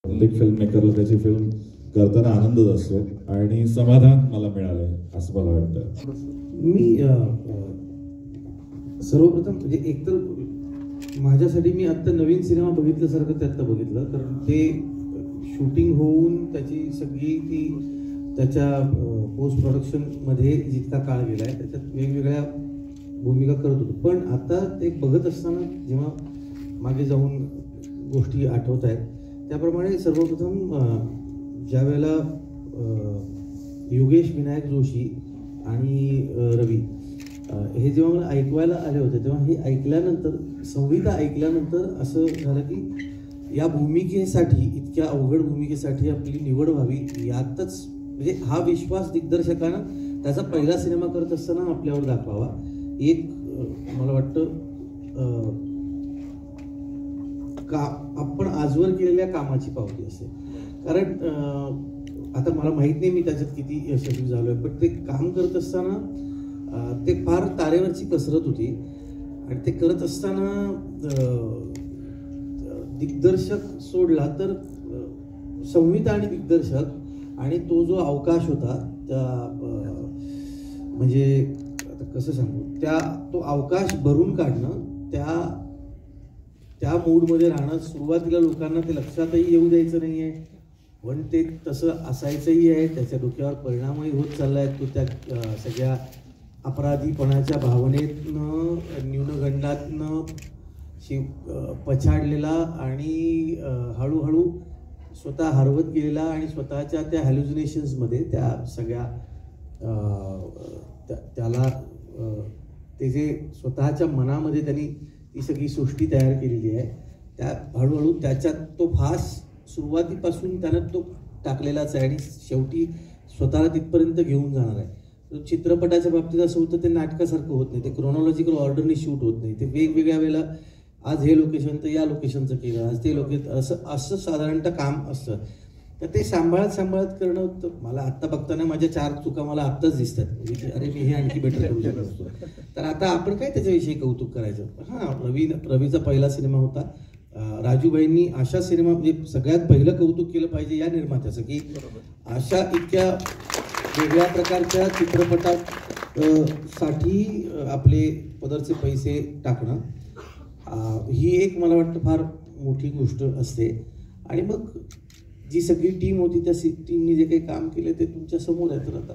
प्रत्येक फिल्म मेकरला त्याची फिल्म करताना आनंदच असतो आणि समाधान मला मिळालंय असं मला वाटतं. मी सर्वप्रथम म्हणजे एकतर माझ्यासाठी मी आत्ता नवीन सिनेमा बघितल्यासारखं त्यातलं बघितलं, कारण ते शूटिंग होऊन त्याची सगळी ती त्याच्या पोस्ट प्रोडक्शनमध्ये जितका काळ गेला आहे त्याच्यात वेगवेगळ्या भूमिका करत होतो. पण आता ते बघत असताना जेव्हा मागे जाऊन गोष्टी आठवत आहेत त्याप्रमाणे सर्वप्रथम ज्या वेळेला योगेश विनायक जोशी आणि रवी हे जेव्हा मला ऐकवायला आले होते तेव्हा हे ऐकल्यानंतर, संहिता ऐकल्यानंतर असं झालं की या भूमिकेसाठी, इतक्या अवघड भूमिकेसाठी आपली निवड व्हावी यातच म्हणजे हा विश्वास दिग्दर्शकानं त्याचा पहिला सिनेमा करत असताना आपल्यावर दाखवावा. एक मला वाटतं आपण आजवर केलेल्या कामाची पावती असते. कारण आता मला माहीत नाही मी त्याच्यात किती यशस्वी झालो आहे, पण ते काम करत असताना ते फार तारेवरची कसरत होती आणि ते करत असताना दिग्दर्शक सोडला तर संहिता आणि दिग्दर्शक आणि तो जो अवकाश होता त्या म्हणजे आता कसं सांगू, तो अवकाश भरून काढणं, त्या मूडमध्ये राहणं. सुरुवातीला लोकांना ते लक्षातही येऊ द्यायचं नाही आहे, पण ते तसं असायचंही आहे. त्याच्या डोक्यावर परिणामही होत चालला आहे. तो त्या सगळ्या अपराधीपणाच्या भावनेतनं, न्यूनगंडातनं पछाडलेला आणि हळूहळू स्वतः हरवत गेलेला आणि स्वतःच्या त्या हॅल्युसिनेशन्समध्ये त्या सगळ्या त्याला ते जे स्वतःच्या मनामध्ये त्यांनी ती सगळी सृष्टी तयार केलेली आहे, त्या हळूहळू त्याच्यात तो फास सुरुवातीपासून त्यानं तो टाकलेलाच आहे आणि शेवटी स्वतःला तिथपर्यंत घेऊन जाणार आहे. चित्रपटाच्या बाबतीत असं होतं, ते नाटकासारखं होत नाही, ते क्रोनॉलॉजिकल ऑर्डरने शूट होत नाही. ते वेगवेगळ्या वेळेला आज हे लोकेशन तर या लोकेशनचं केलं, आज ते असं साधारणतः काम असतं. तर ते सांभाळत करणं होतं. मला आत्ता बघताना माझ्या 4 चुका मला आत्ताच दिसतात, अरे मी हे आणखी बेटर करू शकत असतो. तर आता आपण काय त्याच्याविषयी कौतुक करायचं. हां, रवीचा पहिला सिनेमा होता. राजूभाईंनी अशा सिनेमा म्हणजे सगळ्यात पहिलं कौतुक केलं पाहिजे या निर्मात्याचं, की अशा इतक्या वेगळ्या प्रकारच्या चित्रपटात साठी आपले पदरचे पैसे टाकणं ही एक मला वाटतं फार मोठी गोष्ट असते. आणि मग जी सगळी टीम होती त्या टीमनी जे काही काम केलं ते तुमच्या समोर आहे. तर आता